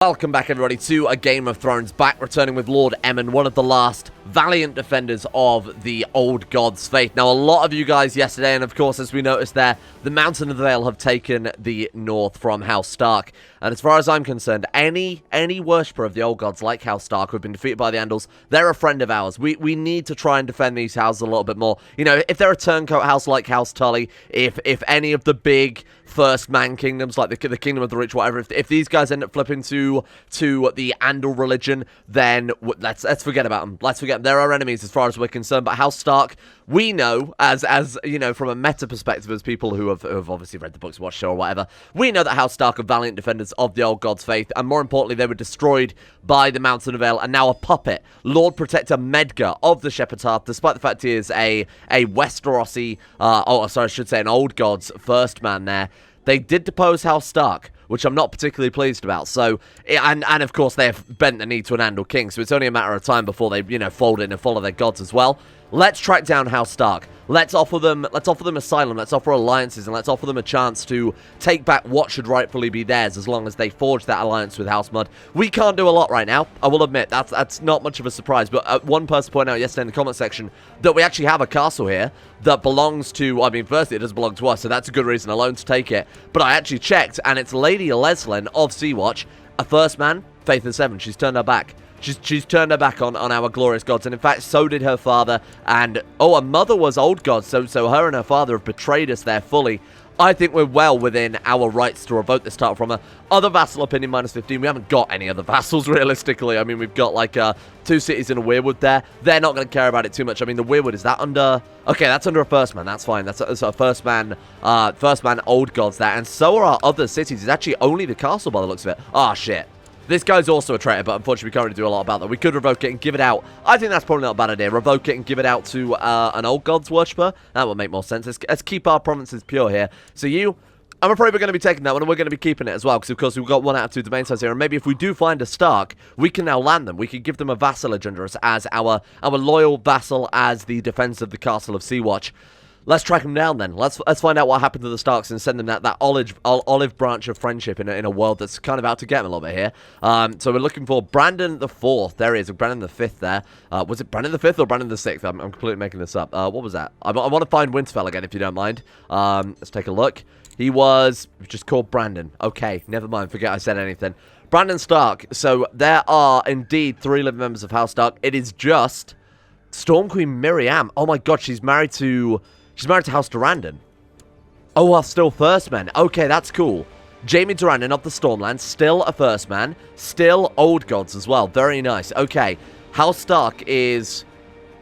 Welcome back, everybody, to a Game of Thrones. Back returning with Lord Emmon, one of the last valiant defenders of the old god's faith. Now, a lot of you guys yesterday, and of course, as we noticed there, the Mountain of the Vale have taken the north from House Stark. And as far as I'm concerned, any worshipper of the old gods like House Stark who have been defeated by the Andals, they're a friend of ours. We need to try and defend these houses a little bit more. You know, if they're a turncoat house like House Tully, if any of the big first man kingdoms, like the Kingdom of the Rich, whatever, if these guys end up flipping to the Andal religion, then let's forget about them. Let's forget them. They're our enemies as far as we're concerned. But House Stark, we know, as you know, from a meta perspective, as people who have obviously read the books, watched the show or whatever, we know that House Stark are valiant defenders of the old god's faith, and more importantly, they were destroyed by the Mountain of Vale, and now a puppet, Lord Protector Medgar of the Shepherd's Hearth, despite the fact he is a Westerosi, I should say an old god's first man there. They did depose House Stark, which I'm not particularly pleased about. So, and of course, they have bent the knee to an Andal king, so it's only a matter of time before they, you know, fold in and follow their gods as well. Let's track down House Stark. Let's offer them asylum. Let's offer alliances, and let's offer them a chance to take back what should rightfully be theirs, as long as they forge that alliance with House Mud. We can't do a lot right now, I will admit. That's not much of a surprise, but one person pointed out yesterday in the comment section that we actually have a castle here that belongs to, I mean, firstly, it does belong to us, so that's a good reason alone to take it. But I actually checked, and it's Lady Leslyn of Sea-Watch, a first man, Faith in 7. She's turned her back. She's turned her back on our glorious gods, and in fact, so did her father, and, her mother was old god, so her and her father have betrayed us there fully. I think we're well within our rights to revoke this title from her. Other vassal opinion, -15. We haven't got any other vassals, realistically. I mean, we've got, like, 2 cities in a Weirwood there. They're not going to care about it too much. I mean, the Weirwood, is that under... Okay, that's under a first man. That's fine. That's a first man old gods there. And so are our other cities. It's actually only the castle by the looks of it. Ah, shit. This guy's also a traitor, but unfortunately we can't really do a lot about that. We could revoke it and give it out. I think that's probably not a bad idea. Revoke it and give it out to an old god's worshipper. That would make more sense. Let's keep our provinces pure here. So I'm afraid we're going to be taking that one, and we're going to be keeping it as well, because of course we've got 1 out of 2 domain sites here, and maybe if we do find a Stark, we can now land them. We can give them a vassalage under us as our loyal vassal, as the defense of the castle of Sea-Watch. Let's track them down then. Let's find out what happened to the Starks and send them that olive branch of friendship in a world that's kind of out to get them a little bit here. So we're looking for Brandon the 4th. There he is, Brandon the 5th there. Was it Brandon the 5th or Brandon the 6th? I'm completely making this up. What was that? I want to find Winterfell again, if you don't mind. Let's take a look. He was just called Brandon. Okay, never mind. Forget I said anything. Brandon Stark. So there are indeed 3 living members of House Stark. It is just Storm Queen Miriam. Oh my god, she's married to House Durrandon. Oh, well, still first man. Okay, that's cool. Jaime Durrandon of the Stormlands, still a first man. Still old gods as well. Very nice. Okay, House Stark is...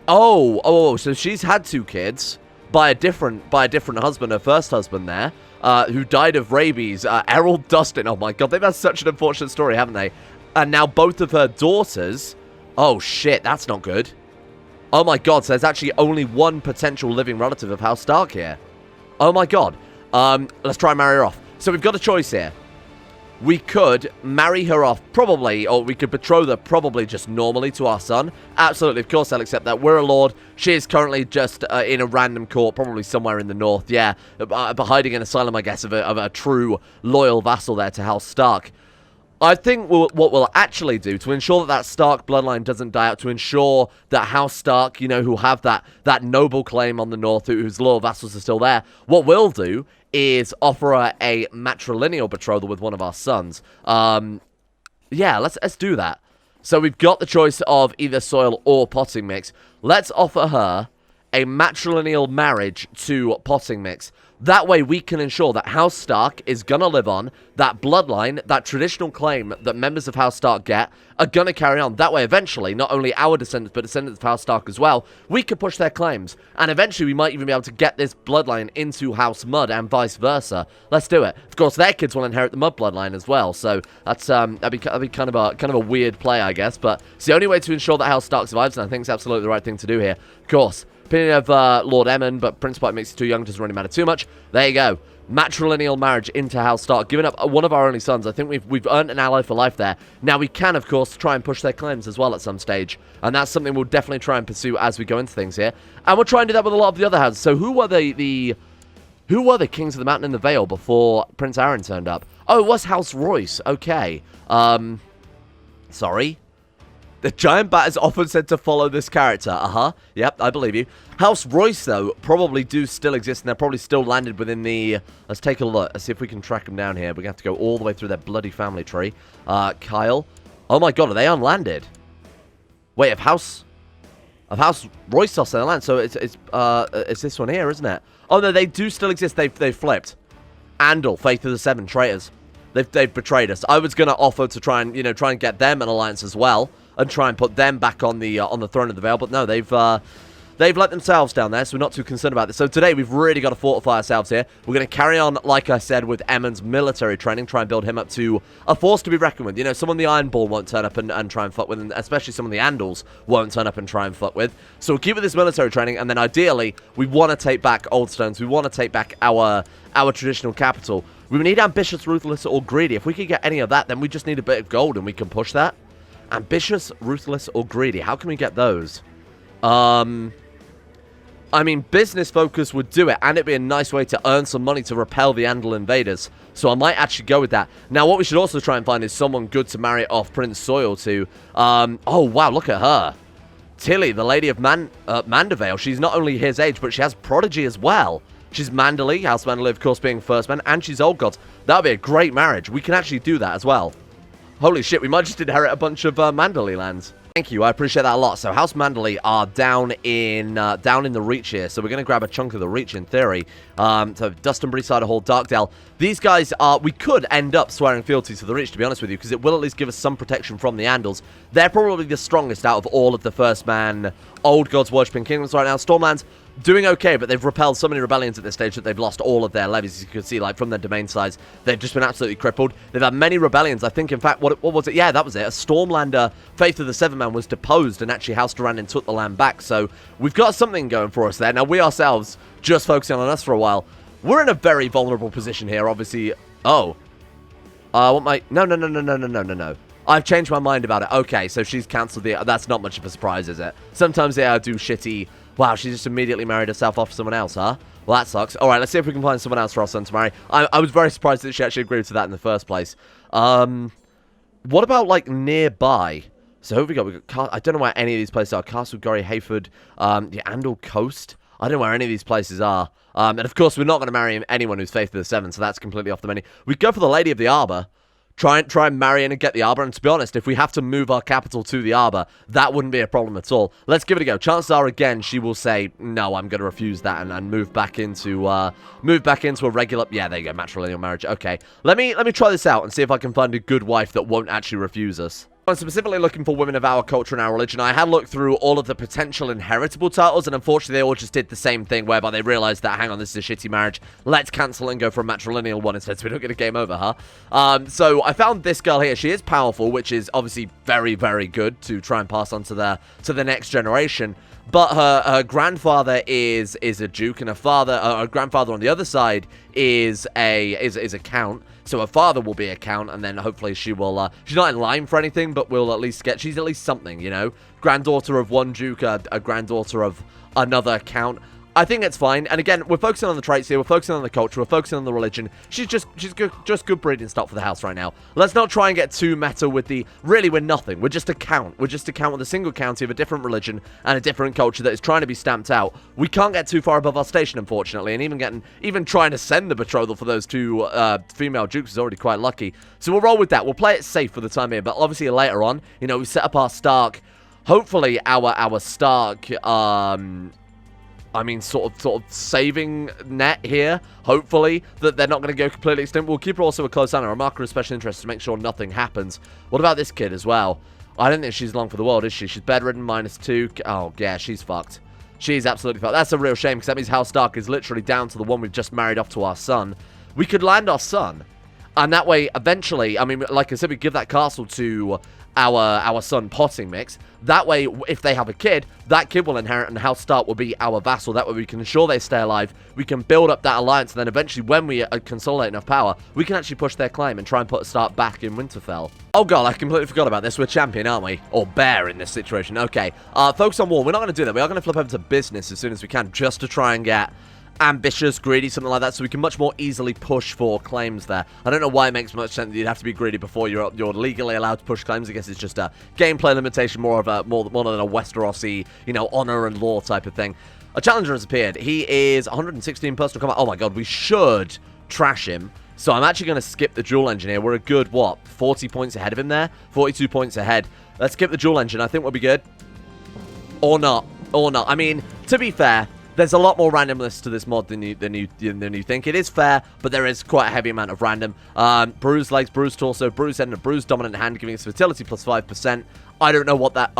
Oh, so she's had 2 kids by a different husband, her first husband there, who died of rabies. Errol Dustin. Oh my god, they've had such an unfortunate story, haven't they? And now both of her daughters... Oh shit, that's not good. Oh my god, so there's actually only 1 potential living relative of House Stark here. Oh my god. Let's try and marry her off. So we've got a choice here. We could marry her off, probably, or we could betroth her probably just normally to our son. Absolutely, of course I'll accept that. We're a lord. She is currently just in a random court, probably somewhere in the north, yeah. But hiding in asylum, I guess, of a true loyal vassal there to House Stark. I think what we'll actually do to ensure that Stark bloodline doesn't die out, to ensure that House Stark, you know, who have that noble claim on the north, whose loyal vassals are still there, what we'll do is offer her a matrilineal betrothal with one of our sons. Yeah, let's do that. So we've got the choice of either soil or potting mix. Let's offer her a matrilineal marriage to potting mix. That way we can ensure that House Stark is going to live on. That bloodline, that traditional claim that members of House Stark get, are going to carry on. That way, eventually, not only our descendants, but descendants of House Stark as well, we can push their claims. And eventually, we might even be able to get this bloodline into House Mud and vice versa. Let's do it. Of course, their kids will inherit the Mud bloodline as well. So that's that'd be kind of a weird play, I guess. But it's the only way to ensure that House Stark survives, and I think it's absolutely the right thing to do here. Of course. Opinion of Lord Emmon, but Principate makes it too young, doesn't really matter too much. There you go. Matrilineal marriage into House Stark. Giving up one of our only sons. I think we've earned an ally for life there. Now we can, of course, try and push their claims as well at some stage. And that's something we'll definitely try and pursue as we go into things here. And we'll try and do that with a lot of the other houses. So who were the kings of the Mountain in the Vale before Prince Aaron turned up? Oh, it was House Royce. Okay. Sorry? The giant bat is often said to follow this character. Yep, I believe you. House Royce, though, probably do still exist, and they're probably still landed within the... Let's take a look. Let's see if we can track them down here. We're going to have to go all the way through their bloody family tree. Kyle. Oh my god, are they unlanded? Wait, if House Royce lost their land, so it's this one here, isn't it? Oh no, they do still exist. They've flipped. Andal, Faith of the Seven, traitors. They've betrayed us. I was going to offer to try and, you know, get them an alliance as well, and try and put them back on the throne of the Vale, but no, they've let themselves down there, so we're not too concerned about this. So today, we've really got to fortify ourselves here. We're going to carry on, like I said, with Emond's military training, try and build him up to a force to be reckoned with. You know, someone the Iron Ball won't turn up and try and fuck with, and especially some of the Andals won't turn up and try and fuck with. So we'll keep with this military training, and then ideally, we want to take back Old Stones. We want to take back our traditional capital. We need ambitious, ruthless, or greedy. If we could get any of that, then we just need a bit of gold, and we can push that. Ambitious, ruthless, or greedy. How can we get those? I mean, business focus would do it, and it'd be a nice way to earn some money to repel the Andal invaders. So I might actually go with that. Now, what we should also try and find is someone good to marry off Prince Soil to. Oh, wow, look at her. Tilly, the Lady of Mandevale. She's not only his age, but she has prodigy as well. She's Manderley, House Manderley, of course, being first man, and she's Old Gods. That would be a great marriage. We can actually do that as well. Holy shit, we might just inherit a bunch of Manderley lands. Thank you, I appreciate that a lot. So House Manderley are down in the Reach here, so we're going to grab a chunk of the Reach in theory. So Dustinbury, Cider Hall, Darkdale. These guys are, we could end up swearing fealty to the Reach, to be honest with you, because it will at least give us some protection from the Andals. They're probably the strongest out of all of the first man Old Gods worshipping kingdoms right now. Stormlands doing okay, but they've repelled so many rebellions at this stage that they've lost all of their levies, as you can see, like from their domain size. They've just been absolutely crippled. They've had many rebellions. I think, in fact, what was it? Yeah, that was it. A Stormlander, Faith of the Seven Man, was deposed, and actually House Durrandon took the land back. So we've got something going for us there. Now, we ourselves, just focusing on us for a while, we're in a very vulnerable position here, obviously. Oh. No. I've changed my mind about it. Okay, so she's cancelled the... That's not much of a surprise, is it? Sometimes they do shitty... Wow, she just immediately married herself off to someone else, huh? Well, that sucks. All right, let's see if we can find someone else for our son to marry. I was very surprised that she actually agreed to that in the first place. What about, like, nearby? So who have we got? We've got... I don't know where any of these places are. Castle, Gorey, Hayford, the Andal Coast. I don't know where any of these places are. And, of course, we're not going to marry anyone who's Faith of the Seven, so that's completely off the menu. We go for the Lady of the Arbor. Try and marry in and get the Arbor, and to be honest, if we have to move our capital to the Arbor, that wouldn't be a problem at all. Let's give it a go. Chances are, again, she will say, no, I'm going to refuse that, and move back into a regular... Yeah, there you go, matrilineal marriage. Okay, let me try this out and see if I can find a good wife that won't actually refuse us. I'm specifically looking for women of our culture and our religion. I had looked through all of the potential inheritable titles, and unfortunately they all just did the same thing, whereby they realized that, hang on, this is a shitty marriage. Let's cancel and go for a matrilineal one instead, so we don't get a game over, huh? So I found this girl here. She is powerful, which is obviously very, very good to try and pass on to the next generation. But her grandfather is a duke, and her grandfather on the other side is a count. So her father will be a count, and then hopefully she will... she's not in line for anything, but we'll at least get... She's at least something, you know? Granddaughter of one duke, a granddaughter of another count. I think it's fine. And again, we're focusing on the traits here. We're focusing on the culture. We're focusing on the religion. She's just good breeding stock for the house right now. Let's not try and get too meta with the... Really, we're nothing. We're just a count. We're just a count with a single county of a different religion and a different culture that is trying to be stamped out. We can't get too far above our station, unfortunately. And even trying to send the betrothal for those two female dukes is already quite lucky. So we'll roll with that. We'll play it safe for the time being. But obviously later on, you know, we set up our Stark... Hopefully our Stark... I mean, sort of saving net here. Hopefully that they're not going to go completely extinct. We'll keep her also a close eye on her. A marker of special interest to make sure nothing happens. What about this kid as well? I don't think she's long for the world, is she? She's bedridden, -2. Oh, yeah, she's fucked. She's absolutely fucked. That's a real shame, because that means House Stark is literally down to the one we've just married off to our son. We could land our son. And that way, eventually, I mean, like I said, we give that castle to our son Potting Mix. That way, if they have a kid, that kid will inherit, and House Stark will be our vassal. That way, we can ensure they stay alive. We can build up that alliance, and then eventually, when we consolidate enough power, we can actually push their claim and try and put a Stark back in Winterfell. Oh god, I completely forgot about this. We're champion, aren't we? Or bear in this situation. Okay. Focus on war. We're not going to do that. We are going to flip over to business as soon as we can, just to try and get ambitious, greedy, something like that, so we can much more easily push for claims there. I don't know why it makes much sense that you'd have to be greedy before you're legally allowed to push claims. I guess it's just a gameplay limitation, more than a Westeros-y, you know, honor and law type of thing. A challenger has appeared. He is 116 personal combat. Oh my god, we should trash him. So I'm actually going to skip the dual engine here. We're a good, what, 40 points ahead of him there? 42 points ahead. Let's skip the dual engine. I think we'll be good. Or not. Or not. I mean, to be fair, there's a lot more randomness to this mod than you think. It is fair, but there is quite a heavy amount of random. Bruised legs, bruised torso, bruised head, and a bruised dominant hand, giving us fertility plus 5%. I don't know what that...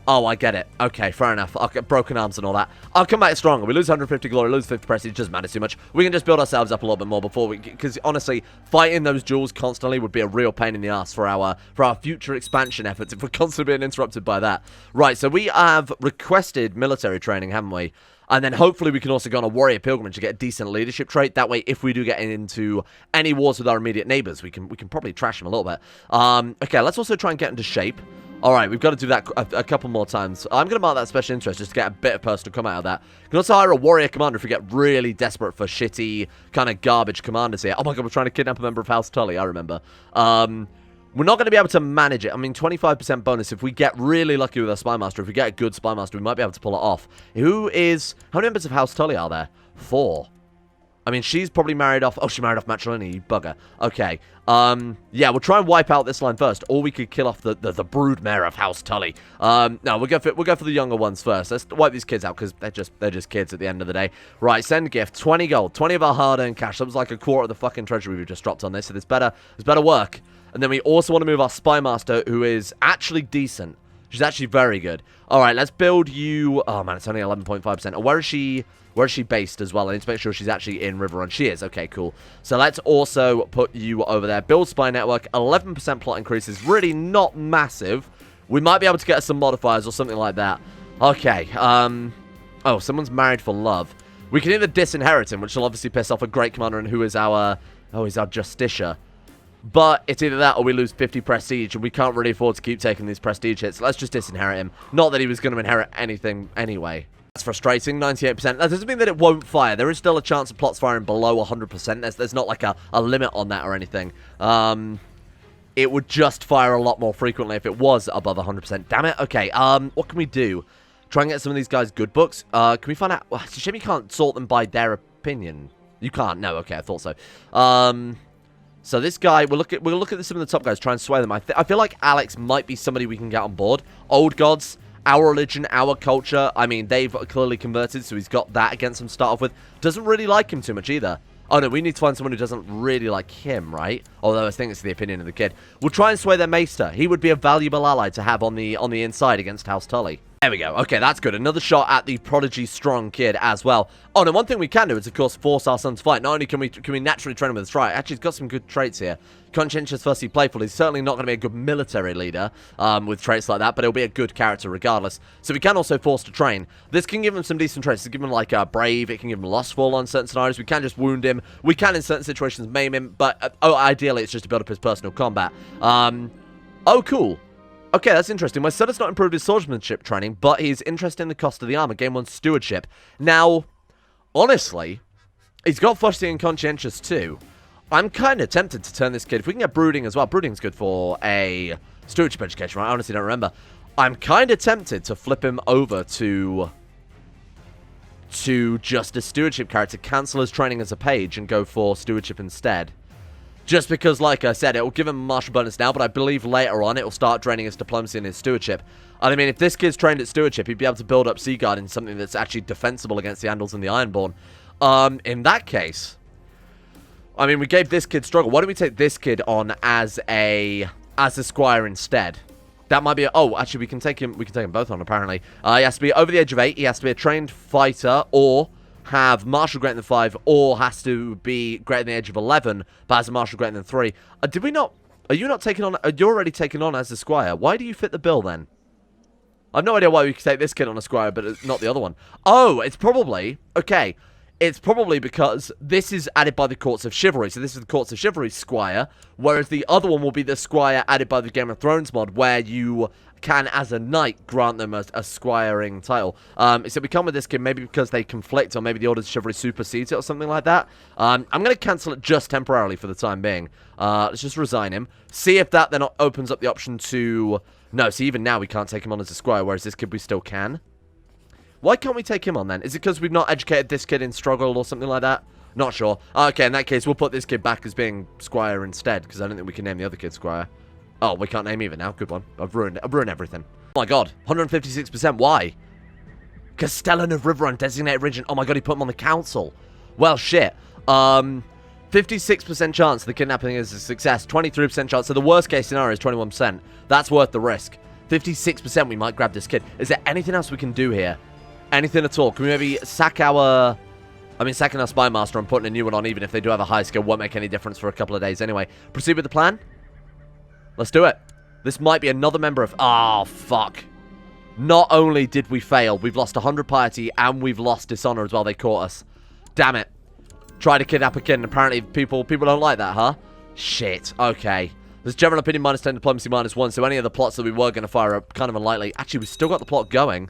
Oh, I get it. Okay, fair enough. I'll get broken arms and all that. I'll come back stronger. We lose 150 glory, lose 50 prestige. It doesn't matter too much. We can just build ourselves up a little bit more before we... Because, honestly, fighting those duels constantly would be a real pain in the ass for our future expansion efforts if we're constantly being interrupted by that. Right, so we have requested military training, haven't we? And then hopefully we can also go on a warrior pilgrimage to get a decent leadership trait. That way, if we do get into any wars with our immediate neighbors, we can probably trash them a little bit. Okay, let's also try and get into shape. Alright, we've got to do that a couple more times. I'm going to mark that special interest just to get a bit of personal come out of that. You can also hire a warrior commander if we get really desperate for shitty, kind of garbage commanders here. Oh my god, we're trying to kidnap a member of House Tully, I remember. We're not going to be able to manage it. I mean, 25% bonus if we get really lucky with our Spy Master. If we get a good Spy Master, we might be able to pull it off. How many members of House Tully are there? 4. I mean, she's probably married off... Oh, she married off Matrilini, you bugger. Okay. Yeah, we'll try and wipe out this line first. Or we could kill off the broodmare of House Tully. No, we'll go for the younger ones first. Let's wipe these kids out, because they're just kids at the end of the day. Right, send gift. 20 gold. 20 of our hard-earned cash. That was like a quarter of the fucking treasury we've just dropped on this, so there's better work. And then we also want to move our Spy Master, who is actually decent. She's actually very good. Alright, let's build you... Oh, man, it's only 11.5%. Oh, where is she based as well? I need to make sure she's actually in Riverrun. She is. Okay, cool. So let's also put you over there. Build Spy Network. 11% plot increase is really not massive. We might be able to get some modifiers or something like that. Okay. Oh, someone's married for love. We can either disinherit him, which will obviously piss off a great commander and who is our... Oh, he's our Justicia. But it's either that or we lose 50 prestige, and we can't really afford to keep taking these prestige hits. Let's just disinherit him. Not that he was going to inherit anything anyway. That's frustrating, 98%. That doesn't mean that it won't fire. There is still a chance of plots firing below 100%. There's not like a limit on that or anything. It would just fire a lot more frequently if it was above 100%. Damn it. Okay, what can we do? Try and get some of these guys good books. Can we find out... Well, it's a shame you can't sort them by their opinion. You can't? No, okay, I thought so. So this guy, we'll look at some of the top guys, try and sway them. I feel like Alex might be somebody we can get on board. Old gods, our religion, our culture. I mean, they've clearly converted, so he's got that against him to start off with. Doesn't really like him too much either. Oh no, we need to find someone who doesn't really like him, right? Although I think it's the opinion of the kid. We'll try and sway their maester. He would be a valuable ally to have on the inside against House Tully. There we go. Okay, that's good. Another shot at the prodigy strong kid as well. Oh, and one thing we can do is, of course, force our son to fight. Not only can we naturally train him with a strike, actually, he's got some good traits here. Conscientious, fussy, playful. He's certainly not going to be a good military leader with traits like that, but he'll be a good character regardless. So we can also force to train. This can give him some decent traits. It can give him, like, brave. It can give him lustful on certain scenarios. We can just wound him. We can, in certain situations, maim him. But ideally, it's just to build up his personal combat. Oh, cool. Okay, that's interesting. My son has not improved his swordsmanship training, but he's interested in the cost of the armor. Game 1 stewardship. Now, honestly, he's got fussy and conscientious too. I'm kind of tempted to turn this kid... If we can get brooding as well. Brooding's good for a stewardship education, right? I honestly don't remember. I'm kind of tempted to flip him over to just a stewardship character, cancel his training as a page, and go for stewardship instead. Just because, like I said, it will give him a martial bonus now, but I believe later on it will start draining his diplomacy and his stewardship. And I mean, if this kid's trained at stewardship, he'd be able to build up Seaguard in something that's actually defensible against the Andals and the Ironborn. In that case, I mean, we gave this kid struggle. Why don't we take this kid on as a squire instead? That might be... Oh, actually, we can take him both on, apparently. He has to be over the age of 8. He has to be a trained fighter, or... have martial greater than 5, or has to be greater than the age of 11, but has a martial greater than 3. Did we not... Are you not taking on... You're already taken on as a squire. Why do you fit the bill, then? I have no idea why we could take this kid on a squire, but not the other one. Oh, it's probably... Okay. It's probably because this is added by the Courts of Chivalry. So this is the Courts of Chivalry Squire, whereas the other one will be the Squire added by the Game of Thrones mod, where you can, as a knight, grant them a squiring title. So we come with this kid maybe because they conflict, or maybe the Orders of Chivalry supersedes it, or something like that. I'm going to cancel it just temporarily for the time being. Let's just resign him. See if that then opens up the option to... No, see, even now we can't take him on as a squire, whereas this kid we still can. Why can't we take him on then? Is it because we've not educated this kid in struggle or something like that? Not sure. Okay, in that case, we'll put this kid back as being squire instead, because I don't think we can name the other kid squire. Oh, we can't name either now. Good one. I've ruined everything. Oh my god. 156%. Why? Castellan of Riverrun, designated regent. Oh my god, he put him on the council. Well, shit. 56% chance the kidnapping is a success. 23% chance. So the worst case scenario is 21%. That's worth the risk. 56% we might grab this kid. Is there anything else we can do here? Anything at all? Can we maybe sack our... sacking our Spy Master and putting a new one on, even if they do have a high skill, won't make any difference for a couple of days anyway. Proceed with the plan? Let's do it. This might be another member of... Oh, fuck. Not only did we fail, we've lost 100 piety and we've lost dishonor as well. They caught us. Damn it. Try to kidnap a kid, and apparently people don't like that, huh? Shit. Okay. There's general opinion -10, diplomacy -1, so any of the plots that we were going to fire are kind of unlikely. Actually, we've still got the plot going.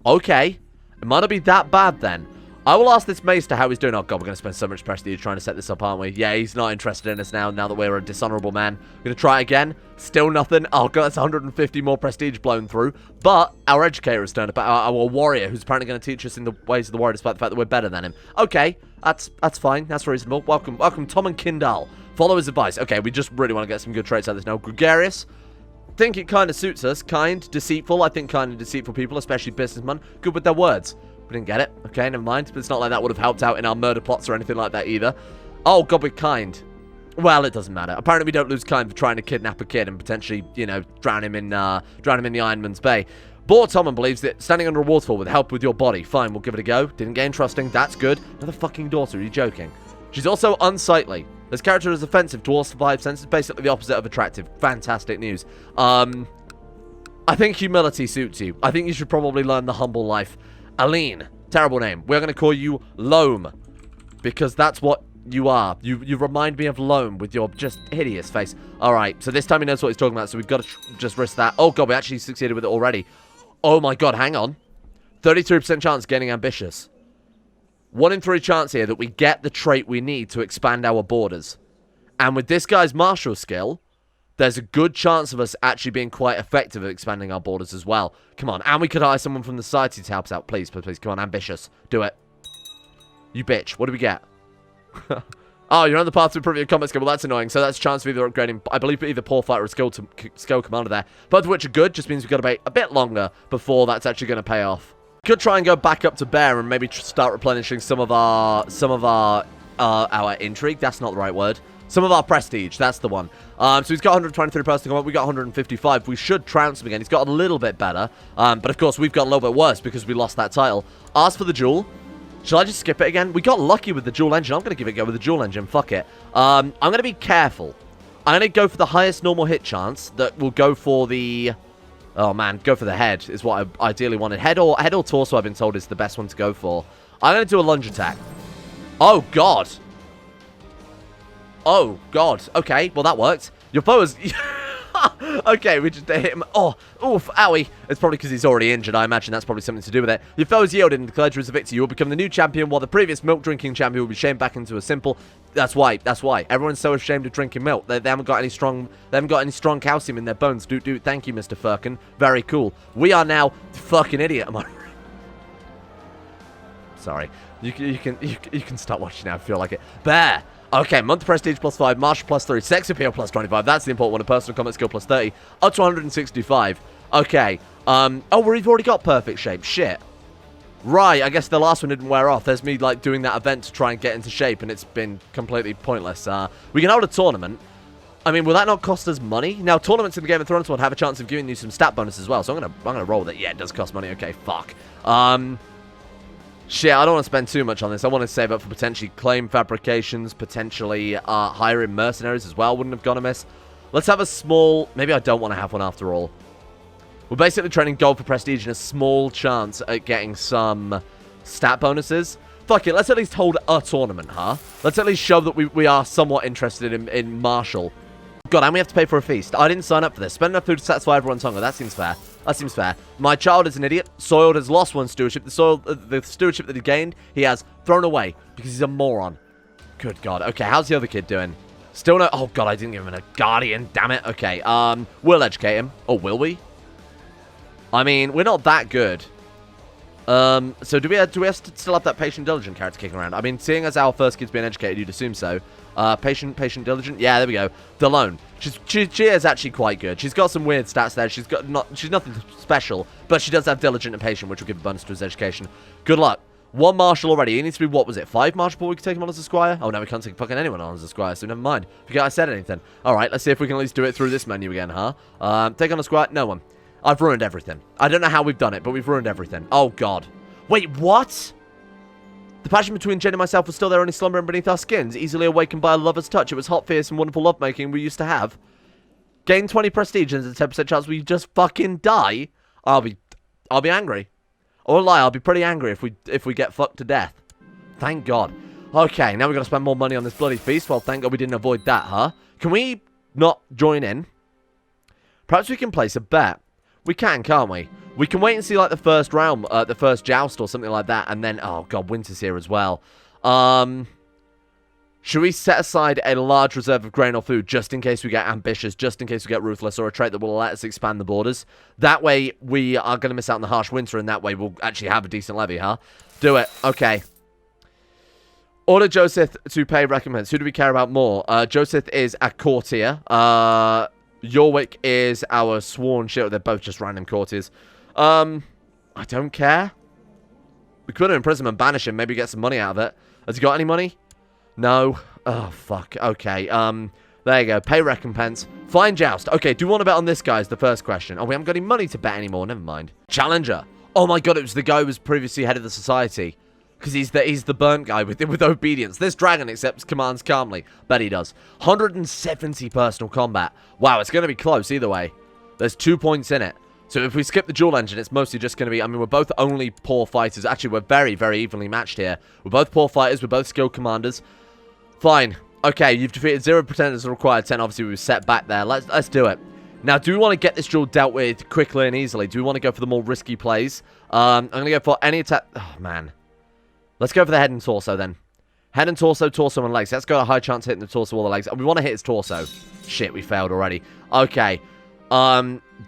Okay. It might not be that bad then. I will ask this Maester how he's doing. Oh god, we're going to spend so much prestige trying to set this up, aren't we? Yeah, he's not interested in us now that we're a dishonorable man. We're going to try again. Still nothing. Oh god, that's 150 more prestige blown through. But our educator has turned up. Our warrior, who's apparently going to teach us in the ways of the warrior, despite the fact that we're better than him. Okay, that's fine. That's reasonable. Welcome, Tom and Kindal. Follow his advice. Okay, we just really want to get some good traits out of this now. Gregarious. Think it kind of suits us. Kind, deceitful. I think kind of deceitful people, especially businessmen, good with their words. We didn't get it. Okay, never mind. But it's not like that would have helped out in our murder plots or anything like that either. Oh, god, we're kind. Well, it doesn't matter. Apparently, we don't lose kind for trying to kidnap a kid and potentially, you know, drown him in the Ironman's Bay. Bored Tommen believes that standing under a waterfall would help with your body. Fine, we'll give it a go. Didn't gain trusting. That's good. Another fucking daughter. Are you joking? She's also unsightly. This character is offensive to all 5 senses. Basically the opposite of attractive. Fantastic news. I think humility suits you. I think you should probably learn the humble life. Aline. Terrible name. We're going to call you Loam. Because that's what you are. You remind me of Loam with your just hideous face. Alright, so this time he knows what he's talking about, so we've got to just risk that. Oh god, we actually succeeded with it already. Oh my god, hang on. 33% chance of getting ambitious. 1 in 3 chance here that we get the trait we need to expand our borders. And with this guy's martial skill, there's a good chance of us actually being quite effective at expanding our borders as well. Come on, and we could hire someone from the society to help us out. Please, please, please. Come on, ambitious. Do it. You bitch. What do we get? Oh, you're on the path to improve your combat skill. Well, that's annoying. So that's a chance of either upgrading, I believe, either poor fighter or skill commander there. Both of which are good. Just means we've got to wait a bit longer before that's actually going to pay off. Could try and go back up to Bear and maybe start replenishing some of our intrigue. That's not the right word. Some of our prestige, that's the one. So he's got 123 personal combat, we got 155. We should trounce him again. He's got a little bit better. But of course, we've got a little bit worse because we lost that title. Ask for the jewel. Should I just skip it again? We got lucky with the dual engine. I'm going to give it a go with the dual engine. Fuck it. I'm going to be careful. I'm going to go for the highest normal hit chance that will go for the... Oh, man. Go for the head is what I ideally wanted. Head or torso, I've been told, is the best one to go for. I'm going to do a lunge attack. Oh, God. Oh, God. Okay, well, that worked. Your foe is... Okay, we just hit him. Oh, oof, owie. It's probably because he's already injured. I imagine that's probably something to do with it. Your foe is yielded and declared you as a victor. You will become the new champion, while the previous milk-drinking champion will be shamed back into a simple... That's why. Everyone's so ashamed of drinking milk. They haven't got any strong... They haven't got any strong calcium in their bones. Thank you, Mr. Firkin. Very cool. We are now the fucking idiot. Am I right? Sorry. You can stop watching now if you feel like it. Bear. Okay, month prestige +5, martial +3, sex appeal +25. That's the important one. A personal combat skill +30, up to 165. Okay. Oh, we've already got perfect shape. Shit. Right, I guess the last one didn't wear off. There's me, like, doing that event to try and get into shape, and it's been completely pointless. We can hold a tournament. I mean, will that not cost us money? Now, tournaments in the Game of Thrones will have a chance of giving you some stat bonus as well, so I'm gonna roll with it. Yeah, it does cost money. Okay, fuck. Shit, I don't want to spend too much on this. I want to save up for potentially claim fabrications, potentially hiring mercenaries as well. Wouldn't have gone amiss. Let's have a small... Maybe I don't want to have one after all. We're basically trading gold for prestige and a small chance at getting some stat bonuses. fuck it. Let's at least hold a tournament, huh? Let's at least show that we are somewhat interested in martial. God, and we have to pay for a feast. I didn't sign up for this. Spend enough food to satisfy everyone's hunger. That seems fair. That seems fair. My child is an idiot. Soiled has lost one stewardship. The stewardship that he gained, he has thrown away because he's a moron. Good God. Okay, how's the other kid doing? Still no... Oh, God, I didn't give him a guardian. Damn it. Okay, we'll educate him. Or will we? I mean, we're not that good. So do we have to still have that patient, diligent character kicking around? I mean, seeing as our first kid's being educated, you'd assume so. Patient, diligent. Yeah, there we go. Delone. She is actually quite good. She's got some weird stats there. She's nothing special, but she does have diligent and patient, which will give a bonus to his education. Good luck. 1 marshal already. He needs to be, what was it, 5 marshal before we can take him on as a squire? Oh, no, we can't take fucking anyone on as a squire, so never mind. Forget I said anything. Alright, let's see if we can at least do it through this menu again, huh? Take on a squire? No one. I've ruined everything. I don't know how we've done it, but we've ruined everything. Oh, God. Wait, what? The passion between Jen and myself was still there, only slumbering beneath our skins, easily awakened by a lover's touch. It was hot, fierce, and wonderful lovemaking we used to have. Gain 20 prestige and there's a 10% chance we just fucking die. I'll be angry. Or lie, I'll be pretty angry if we get fucked to death. Thank God. Okay, now we've got to spend more money on this bloody feast. Well, thank God we didn't avoid that, huh? Can we not join in? Perhaps we can place a bet. We can, can't we? We can wait and see, like, the first round, the first joust or something like that, and then... Oh, God, winter's here as well. Should we set aside a large reserve of grain or food just in case we get ambitious, just in case we get ruthless, or a trait that will let us expand the borders? That way, we are going to miss out on the harsh winter, and that way we'll actually have a decent levy, huh? Do it. Okay. Order Joseph to pay recompense. Who do we care about more? Joseph is a courtier. Yorwick is our sworn shield. They're both just random courtiers. I don't care. We could imprison him and banish him. Maybe get some money out of it. Has he got any money? No. Oh, fuck. Okay. There you go. Pay recompense. Fine joust. Okay, do you want to bet on this guy is the first question. Oh, we haven't got any money to bet anymore. Never mind. Challenger. Oh, my God. It was the guy who was previously head of the society. Because he's the burnt guy with obedience. This dragon accepts commands calmly. Bet he does. 170 personal combat. Wow, it's going to be close either way. There's 2 points in it. So if we skip the dual engine, it's mostly just going to be... I mean, we're both only poor fighters. Actually, we're very, very evenly matched here. We're both poor fighters. We're both skilled commanders. Fine. Okay, you've defeated 0 pretenders and required 10. Obviously, we were set back there. Let's do it. Now, do we want to get this duel dealt with quickly and easily? Do we want to go for the more risky plays? I'm going to go for any attack... Oh, man. Let's go for the head and torso, then. Head and torso, torso and legs. Let's go a high chance hitting the torso or the legs. We want to hit his torso. Shit, we failed already. Okay.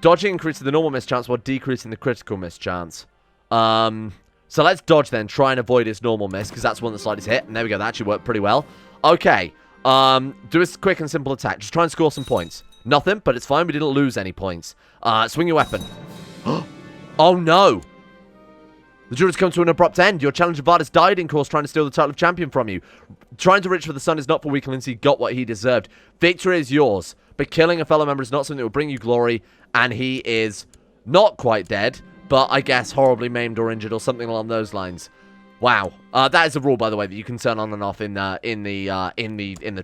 Dodging increases the normal miss chance while decreasing the critical miss chance. So let's dodge then. Try and avoid his normal miss, because that's one that's slightest hit. And there we go. That actually worked pretty well. Okay. Do a quick and simple attack. Just try and score some points. Nothing, but it's fine. We didn't lose any points. Swing your weapon. Oh, no. The duel has come to an abrupt end. Your challenger Bard has died in course trying to steal the title of champion from you. Trying to reach for the sun is not for weaklings. He got what he deserved. Victory is yours. But killing a fellow member is not something that will bring you glory. And he is not quite dead, but I guess horribly maimed or injured or something along those lines. Wow. That is a rule, by the way, that you can turn on and off in the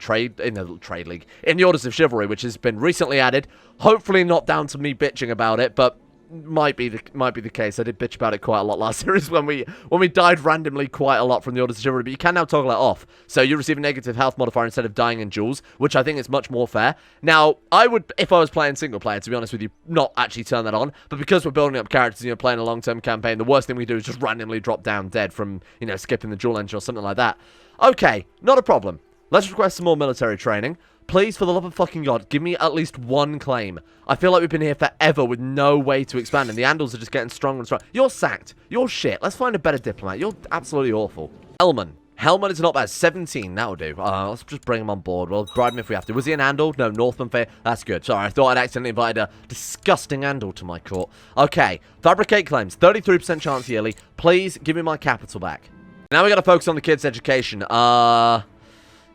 trade league. In the Orders of Chivalry, which has been recently added. Hopefully not down to me bitching about it, but might be the case. I did bitch about it quite a lot last series when we died randomly quite a lot from the Orders of Chivalry, but you can now toggle it off. So you receive a negative health modifier instead of dying in duels, which I think is much more fair. Now, I would, if I was playing single player, to be honest with you, not actually turn that on, but because we're building up characters and you're playing a long-term campaign, the worst thing we do is just randomly drop down dead from, you know, skipping the dual engine or something like that. Okay, not a problem. Let's request some more military training. Please, for the love of fucking God, give me at least one claim. I feel like we've been here forever with no way to expand, and the Andals are just getting stronger and stronger. You're sacked. You're shit. Let's find a better diplomat. You're absolutely awful. Hellman. Hellman is not bad. 17. That'll do. Let's just bring him on board. We'll bribe him if we have to. Was he an Andal? No, Northman. That's good. Sorry, I thought I'd accidentally invited a disgusting Andal to my court. Okay. Fabricate claims. 33% chance yearly. Please give me my capital back. Now we got to focus on the kids' education.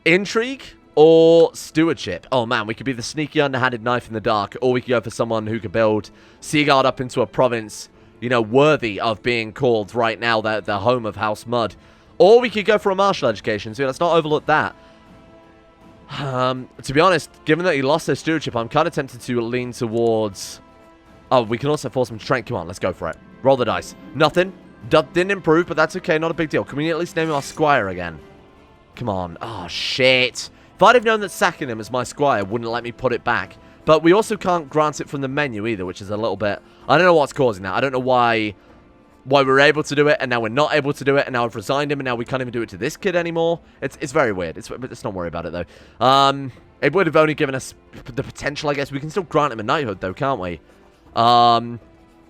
Intrigue? Or stewardship. Oh man, we could be the sneaky underhanded knife in the dark, or we could go for someone who could build Seaguard up into a province, you know, worthy of being called right now the home of House Mud. Or we could go for a martial education, so let's not overlook that. To be honest, given that he lost his stewardship, I'm kind of tempted to lean towards... Oh, we can also force him to train. Come on, let's go for it. Roll the dice. Nothing. Didn't improve, but that's okay. Not a big deal. Can we at least name our squire again? Come on. Oh, shit. If I'd have known that sacking him as my squire wouldn't let me put it back. But we also can't grant it from the menu either, which is a little bit... I don't know what's causing that. I don't know why we were able to do it, and now we're not able to do it, and now I've resigned him, and now we can't even do it to this kid anymore. It's very weird. Let's not worry about it, though. It would have only given us the potential, I guess. We can still grant him a knighthood, though, can't we? Oh,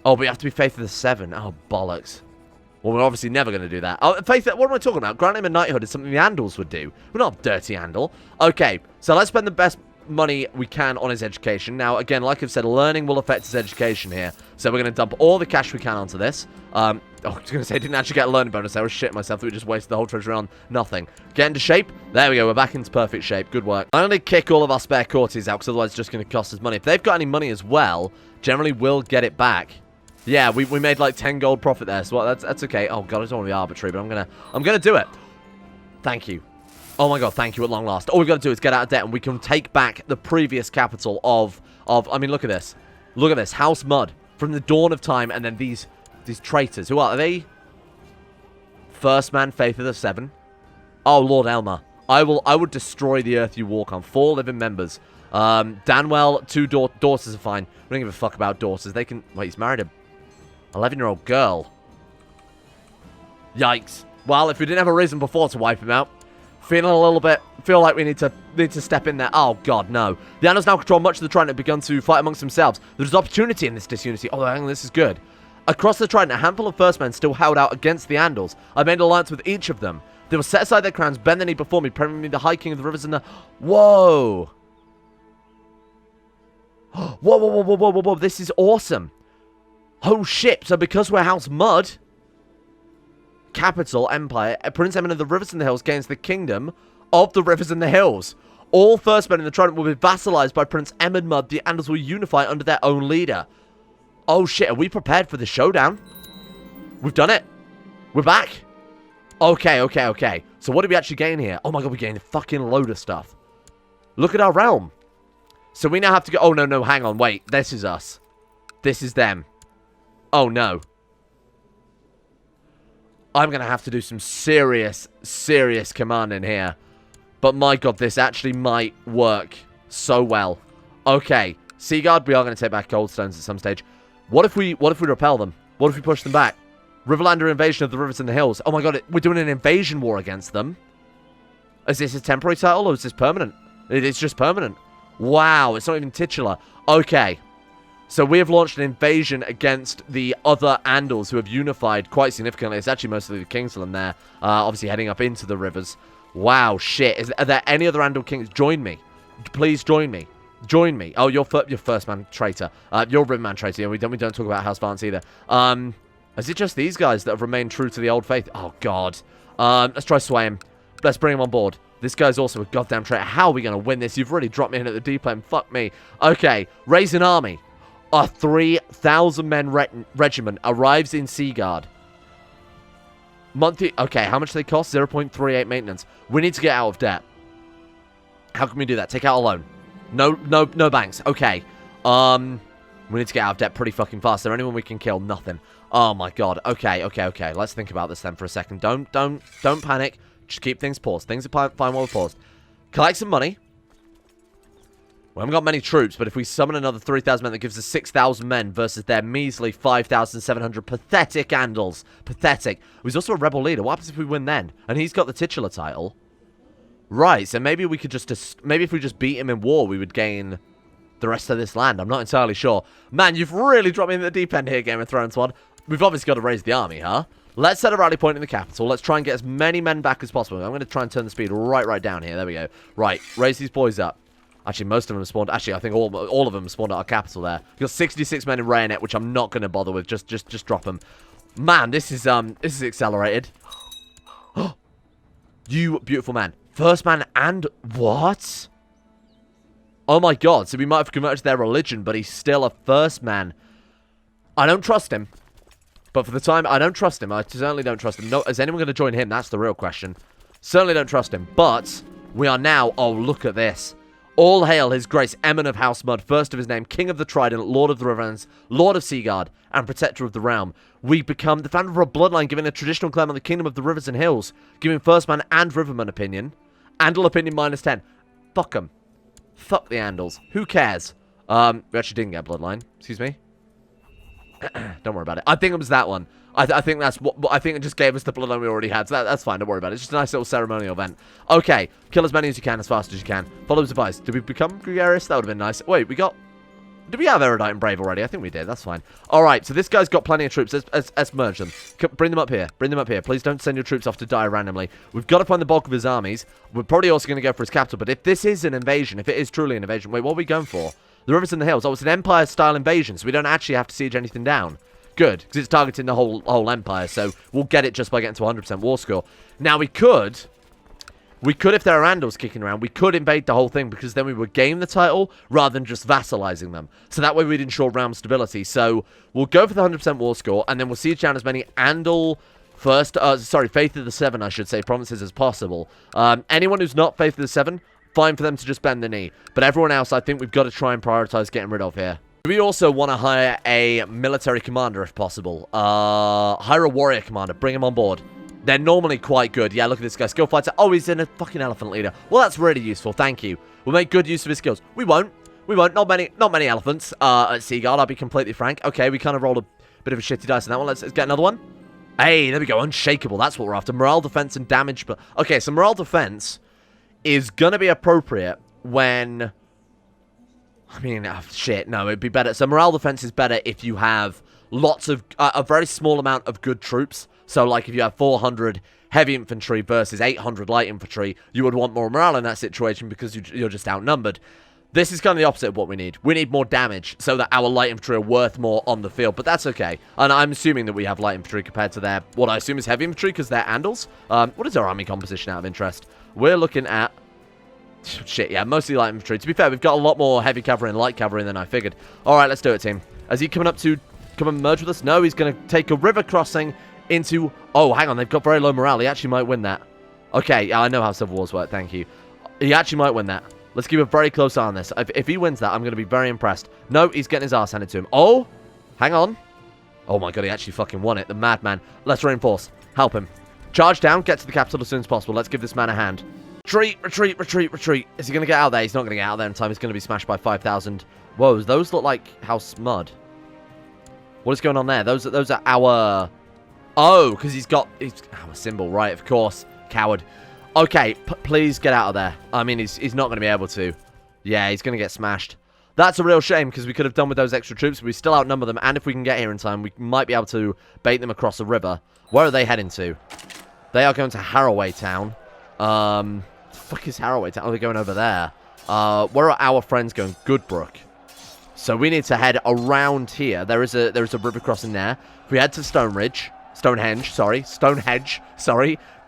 but we have to be Faith of the Seven. Oh, bollocks. Well, we're obviously never going to do that. Oh, Faith, what am I talking about? Granting him a knighthood is something the Andals would do. We're not dirty Andal. Okay, so let's spend the best money we can on his education. Now, again, like I've said, learning will affect his education here. So we're going to dump all the cash we can onto this. I was going to say I didn't actually get a learning bonus. I was shitting myself that we just wasted the whole treasure on nothing. Get into shape. There we go. We're back into perfect shape. Good work. I'm going to kick all of our spare courtiers out because otherwise it's just going to cost us money. If they've got any money as well, generally we'll get it back. Yeah, we made like 10 gold profit there, so that's okay. Oh god, I don't want to be arbitrary, but I'm gonna do it. Thank you. Oh my god, thank you at long last. All we've got to do is get out of debt, and we can take back the previous capital of. I mean, look at this. Look at this. House Mud from the dawn of time, and then these traitors. Who are they? First man, Faith of the Seven. Oh, Lord Elmer. I would destroy the earth you walk on. 4 living members. Danwell, 2 daughters are fine. We don't give a fuck about daughters. They can. Wait, he's married a 11-year-old girl. Yikes. Well, if we didn't have a reason before to wipe him out, feeling a little bit, feel like we need to step in there. Oh, God, no. The Andals now control much of the Trident and have begun to fight amongst themselves. There's opportunity in this disunity. Oh, hang on, this is good. Across the Trident, a handful of first men still held out against the Andals. I made an alliance with each of them. They will set aside their crowns, bend the knee before me, proclaiming me the High King of the Rivers and the... Whoa. Whoa, whoa, whoa, whoa, whoa, whoa, whoa. This is awesome. Oh shit, so because we're House Mud, capital, empire, Prince Emin of the Rivers and the Hills gains the kingdom of the Rivers and the Hills. All first men in the Trident will be vassalized by Prince Emin Mud. The Andals will unify under their own leader. Oh shit, are we prepared for the showdown? We've done it. We're back. Okay, okay, okay. So what did we actually gain here? Oh my god, we gained a fucking load of stuff. Look at our realm. So we now have to go... Oh, no, hang on, wait. This is us. This is them. Oh, no. I'm going to have to do some serious commanding here. But my god, this actually might work so well. Okay. Seaguard, we are going to take back Goldstones at some stage. What if we repel them? What if we push them back? Riverlander invasion of the Rivers and the Hills. Oh my god, we're doing an invasion war against them. Is this a temporary title or is this permanent? It's just permanent. Wow, it's not even titular. Okay. So we have launched an invasion against the other Andals who have unified quite significantly. It's actually mostly the Kingsland there. Obviously heading up into the rivers. Wow, shit. Are there any other Andal kings? Join me. Please join me. Join me. Oh, you're first man traitor. You're Riverman traitor. Yeah, we don't talk about House Vance either. Is it just these guys that have remained true to the old faith? Oh, God. Let's try sway him. Let's bring him on board. This guy's also a goddamn traitor. How are we going to win this? You've really dropped me in at the deep end. Fuck me. Okay. Raise an army. A 3,000-men regiment arrives in Seaguard. Monthly... Okay, how much do they cost? 0.38 maintenance. We need to get out of debt. How can we do that? Take out a loan. No banks. Okay. We need to get out of debt pretty fucking fast. Is there anyone we can kill? Nothing. Oh my god. Okay. Let's think about this then for a second. Don't panic. Just keep things paused. Things are fine while we're paused. Collect some money. We haven't got many troops, but if we summon another 3,000 men, that gives us 6,000 men versus their measly 5,700 pathetic Andals. Pathetic. He's also a rebel leader. What happens if we win then? And he's got the titular title. Right, so maybe we could just... Maybe if we just beat him in war, we would gain the rest of this land. I'm not entirely sure. Man, you've really dropped me in the deep end here, Game of Thrones one. We've obviously got to raise the army, huh? Let's set a rally point in the capital. Let's try and get as many men back as possible. I'm going to try and turn the speed right down here. There we go. Right, raise these boys up. Actually, most of them have spawned... Actually, I think all of them spawned at our capital there. We've got 66 men in Rayonet, which I'm not going to bother with. Just drop them. Man, this is accelerated. You beautiful man. First man and... What? Oh my god. So we might have converted their religion, but he's still a first man. I don't trust him. But for the time, I don't trust him. I certainly don't trust him. No, is anyone going to join him? That's the real question. Certainly don't trust him. But we are now... Oh, look at this. All hail his grace, Emmon of House Mud, first of his name, king of the Trident, lord of the Riverlands, lord of Seaguard, and protector of the realm. We become the founder of a bloodline, giving a traditional claim on the kingdom of the rivers and hills, giving first man and riverman opinion. Andal opinion -10. Fuck them. Fuck the Andals. Who cares? We actually didn't get bloodline. Excuse me. Don't worry about it. I think it was that one. I think that's what. I think it just gave us the bloodline we already had, so that's fine. Don't worry about it. It's just a nice little ceremonial event. Okay, kill as many as you can, as fast as you can. Follow his advice. Did we become gregarious? That would have been nice. Wait, we got. Did we have erudite and brave already? I think we did. That's fine. All right, so this guy's got plenty of troops. Let's merge them. Bring them up here. Bring them up here. Please don't send your troops off to die randomly. We've got to find the bulk of his armies. We're probably also going to go for his capital. But if this is an invasion, if it is truly an invasion, wait, what are we going for? The rivers and the hills. Oh, it's an empire-style invasion, so we don't actually have to siege anything down. Good, because it's targeting the whole empire, so we'll get it just by getting to 100% war score. Now, we could, if there are Andals kicking around, we could invade the whole thing, because then we would gain the title rather than just vassalizing them. So that way we'd ensure realm stability. So we'll go for the 100% war score, and then we'll siege down as many Andal Faith of the Seven, I should say, provinces as possible. Anyone who's not Faith of the Seven, fine for them to just bend the knee. But everyone else, I think we've got to try and prioritize getting rid of here. We also want to hire a military commander if possible. Hire a warrior commander. Bring him on board. They're normally quite good. Yeah, look at this guy. Skill fighter. Oh, he's in a fucking elephant leader. Well, that's really useful. Thank you. We'll make good use of his skills. We won't. Not many elephants at Seaguard, I'll be completely frank. Okay, we kind of rolled a bit of a shitty dice on that one. Let's get another one. Hey, there we go. Unshakable. That's what we're after. Morale, defense, and damage. But okay, so morale defense is going to be appropriate when... I mean, shit, no, it'd be better. So morale defense is better if you have lots of, a very small amount of good troops. So, like, if you have 400 heavy infantry versus 800 light infantry, you would want more morale in that situation because you're just outnumbered. This is kind of the opposite of what we need. We need more damage so that our light infantry are worth more on the field, but that's okay. And I'm assuming that we have light infantry compared to their, what I assume is heavy infantry because they're Andals. What is our army composition out of interest? We're looking at... Shit, yeah, mostly light infantry. To be fair, we've got a lot more heavy cavalry and light cavalry than I figured. Alright, let's do it, team. Is he coming up to come and merge with us? No, he's going to take a river crossing into... Oh, hang on, they've got very low morale. He actually might win that. Okay, yeah, I know how Civil Wars work, thank you. He actually might win that. Let's keep a very close eye on this. If he wins that, I'm going to be very impressed. No, he's getting his ass handed to him. Oh, hang on. Oh my god, he actually fucking won it. The madman. Let's reinforce. Help him. Charge down, get to the capital as soon as possible. Let's give this man a hand. Retreat. Is he going to get out there? He's not going to get out there in time. He's going to be smashed by 5,000. Whoa, those look like House Mud. What is going on there? Those are our... Oh, because he's our symbol, right, of course. Coward. Okay, please get out of there. I mean, he's not going to be able to. Yeah, he's going to get smashed. That's a real shame, because we could have done with those extra troops. We still outnumber them, and if we can get here in time, we might be able to bait them across the river. Where are they heading to? They are going to Harroway Town. The fuck is Harroway Town? Oh, they're going over there. Where are our friends going? Goodbrook. So we need to head around here. There is a river crossing there. If we head to Stonehenge,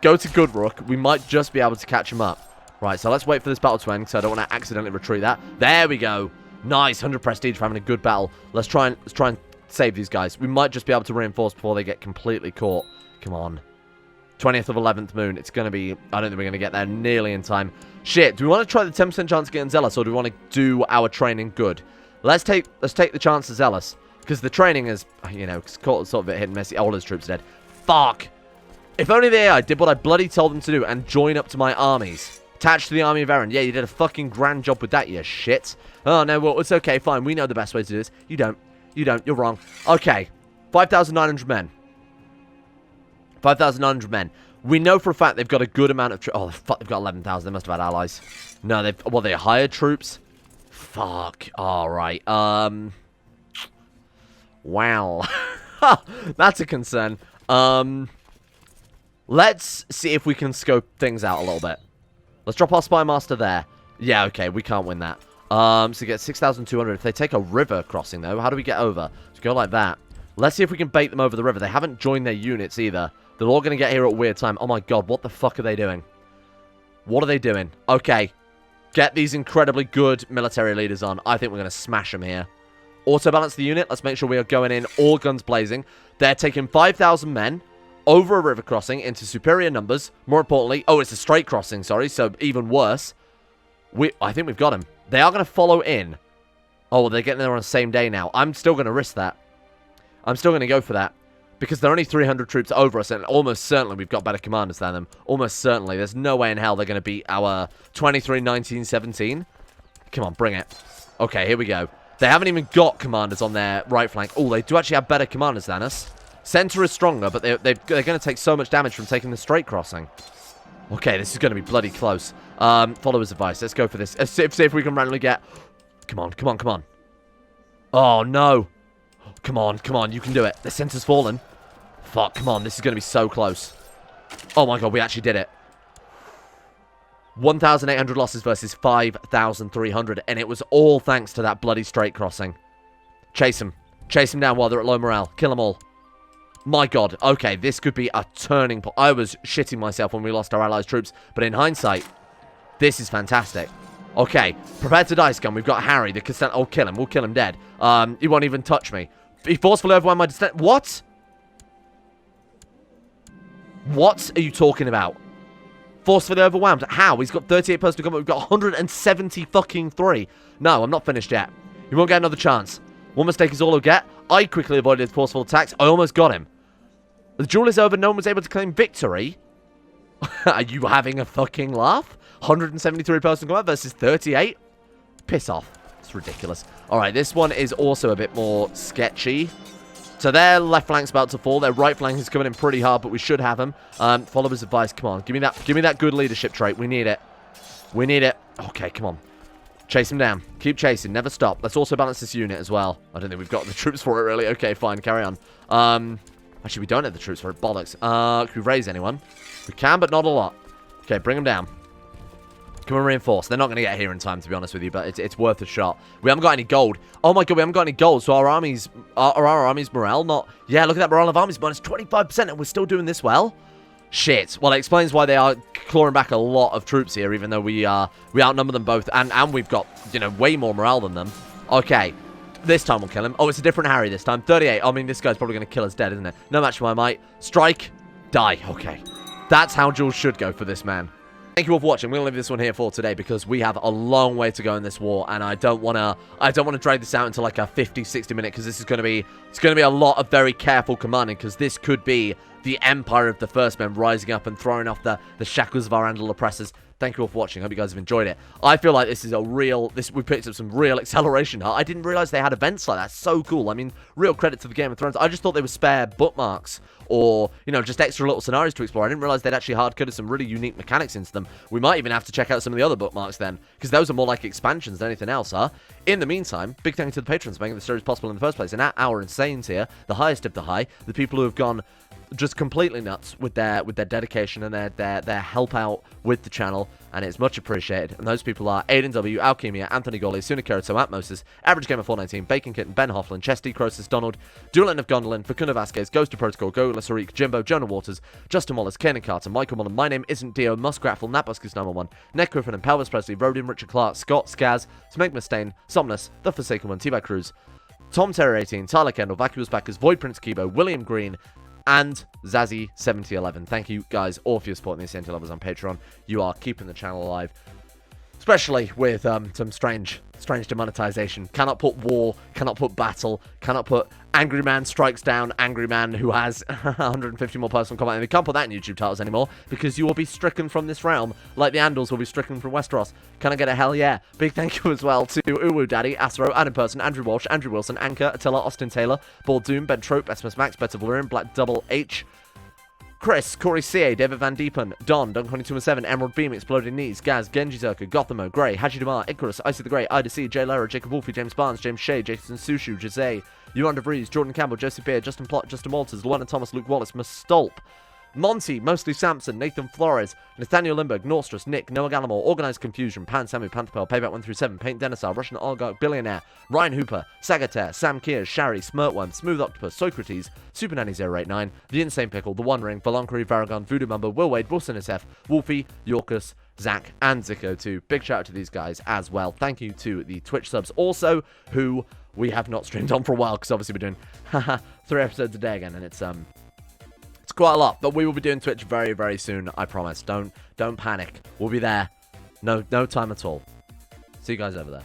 go to Goodbrook, we might just be able to catch them up. Right, so let's wait for this battle to end, because I don't want to accidentally retreat that. There we go. Nice, 100 prestige for having a good battle. Let's try and save these guys. We might just be able to reinforce before they get completely caught. Come on. 20th of 11th moon. It's going to be... I don't think we're going to get there nearly in time. Shit, do we want to try the 10% chance of getting Zealous, or do we want to do our training good? Let's take the chance of Zealous, because the training is, you know, sort of a bit hit and miss. All his troops are dead. Fuck. If only the AI did what I bloody told them to do and join up to my armies. Attached to the army of Aaron. Yeah, you did a fucking grand job with that, you shit. Oh, no, well, it's okay, fine. We know the best way to do this. You don't. You're wrong. Okay. 5,900 men. 5,900 men. We know for a fact they've got a good amount of troops. Oh, fuck, they've got 11,000. They must have had allies. No, they hired troops? Fuck. Alright. Wow. That's a concern. Let's see if we can scope things out a little bit. Let's drop our Spy Master there. Yeah, okay, we can't win that. So get 6,200. If they take a river crossing, though, how do we get over? Let's go like that. Let's see if we can bait them over the river. They haven't joined their units either. They're all going to get here at a weird time. Oh my god, what the fuck are they doing? What are they doing? Okay. Get these incredibly good military leaders on. I think we're going to smash them here. Auto-balance the unit. Let's make sure we are going in all guns blazing. They're taking 5,000 men over a river crossing into superior numbers. More importantly... Oh, it's a straight crossing, sorry. So even worse. I think we've got him. They are going to follow in. Oh, well, they're getting there on the same day now. I'm still going to risk that. I'm still going to go for that. Because they're only 300 troops over us, and almost certainly we've got better commanders than them. Almost certainly. There's no way in hell they're going to beat our 23, 19, 17. Come on, bring it. Okay, here we go. They haven't even got commanders on their right flank. Oh, they do actually have better commanders than us. Center is stronger, but they're going to take so much damage from taking the straight crossing. Okay, this is going to be bloody close. Followers' advice. Let's go for this. Let's see if we can randomly get... Come on, come on, come on. Oh, no. Come on, come on. You can do it. The center's fallen. Fuck, come on. This is going to be so close. Oh, my God. We actually did it. 1,800 losses versus 5,300. And it was all thanks to that bloody straight crossing. Chase them. Chase them down while they're at low morale. Kill them all. My God. Okay, this could be a turning point. I was shitting myself when we lost our allies' troops. But in hindsight, this is fantastic. Okay, prepare to dice gun. We've got Harry, the consent. Oh, kill him. We'll kill him dead. He won't even touch me. He forcefully overwhelmed my descendant. What? What are you talking about? Forcefully overwhelmed. How? He's got 38 personal combat. We've got 170 fucking 3. No, I'm not finished yet. You won't get another chance. One mistake is all he'll get. I quickly avoided his forceful attacks. I almost got him. The duel is over. No one was able to claim victory. Are you having a fucking laugh? 173 personal combat versus 38? Piss off. It's ridiculous. Alright, this one is also a bit more sketchy. So their left flank's about to fall. Their right flank is coming in pretty hard, but we should have them. Followers' advice. Come on. Give me that good leadership trait. We need it. We need it. Okay, come on. Chase him down. Keep chasing. Never stop. Let's also balance this unit as well. I don't think we've got the troops for it, really. Okay, fine. Carry on. Actually, we don't have the troops for it. Bollocks. Can we raise anyone? We can, but not a lot. Okay, bring them down. Come and reinforce. They're not going to get here in time, to be honest with you, but it's worth a shot. We haven't got any gold. Oh my God, we haven't got any gold, so our army's morale not... Yeah, look at that morale of armies, minus 25%, and we're still doing this well? Shit. Well, it explains why they are clawing back a lot of troops here, even though we outnumber them both, and we've got, you know, way more morale than them. Okay. This time we'll kill him. Oh, it's a different Harry this time. 38. I mean, this guy's probably going to kill us dead, isn't it? No match for my might. Strike. Die. Okay. That's how duels should go for this man. Thank you all for watching. We're going to leave this one here for today because we have a long way to go in this war, and I don't want to drag this out into like a 50-60 minute because this is going to be a lot of very careful commanding because this could be the empire of the First Men rising up and throwing off the shackles of our Andal oppressors. Thank you all for watching. Hope you guys have enjoyed it. I feel like this is we picked up some real acceleration. I didn't realize they had events like that. So cool. I mean, real credit to the Game of Thrones. I just thought they were spare bookmarks or, you know, just extra little scenarios to explore. I didn't realize they'd actually hard-coded some really unique mechanics into them. We might even have to check out some of the other bookmarks then, because those are more like expansions than anything else, huh? In the meantime, big thank you to the patrons for making the series possible in the first place. And at our insane tier, the highest of the high, the people who have gone just completely nuts with their dedication and their help out with the channel, and it's much appreciated. And those people are Aiden W, Alchemia, Anthony Golly, Sunikerato, Atmosis, Average Gamer 419, Bacon Kitten, Ben Hofflin, Chesty, Croesus, Donald, Dueling of Gondolin, Facunda Vasquez, Ghost to Protocol, Gogo Lasarik, Jimbo, Jonah Waters, Justin Wallace, Kanan Carter, Michael Mullen, My Name Isn't Dio, Muskratful, Natbuskus number 1, Nick Griffin and Pelvis Presley, Rodin, Richard Clark, Scott, Skaz, Smeg Mustaine, Somnus, The Forsaken One, T-Bag Cruz, Tom Terror 18, Tyler Kendall, Vacuous Backers, Void Prince Kibo, William Green, and Zazzy7011. Thank you guys all for your support in the Ascent levels on Patreon. You are keeping the channel alive, especially with some strange demonetization. Cannot put war, cannot put battle, cannot put Angry Man Strikes Down, Angry Man who has 150 more personal combat. And we can't put that in YouTube titles anymore because you will be stricken from this realm like the Andals will be stricken from Westeros. Can I get a hell yeah? Big thank you as well to Uwu Daddy, Astro, Adam Person, Andrew Walsh, Andrew Wilson, Anchor, Attila, Austin Taylor, Bald Doom, Ben Trope, Esmus Max, Better Valerian, Black Double H, Chris, Corey CA, David Van Diepen, Don, Dunk227, Emerald Beam, Exploding Knees, Gaz, Genji Zerka, Gothamo, Grey, Haji Damar, Icarus, Icy the Grey, Ida C, Jay Lara, Jacob Wolfie, James Barnes, James Shea, Jason Sushu, Jose, Yuan DeVries, Jordan Campbell, Joseph Beer, Justin Plott, Justin Walters, Luana Thomas, Luke Wallace, Mustolp, Monty, Mostly Sampson, Nathan Flores, Nathaniel Lindbergh, Norstress, Nick, Noah Gallimore, Organized Confusion, Pan Samu, Pantherpel, Payback 1 through 7, Paint Denisar, Russian Oligarch Billionaire, Ryan Hooper, Sagater, Sam Kears, Shari, Smirtworm, Smooth Octopus, Socrates, Super Nanny 089, The Insane Pickle, The One Ring, Valonkery, Varagon, Voodoo Mumber, Will Wade, Wilson SF, Wolfie, Yorkus, Zach, and CK2. Big shout out to these guys as well. Thank you to the Twitch subs also, who we have not streamed on for a while, because obviously we're doing 3 episodes a day again, and it's quite a lot, but we will be doing Twitch very, very soon, I promise. Don't panic. We'll be there. No time at all. See you guys over there.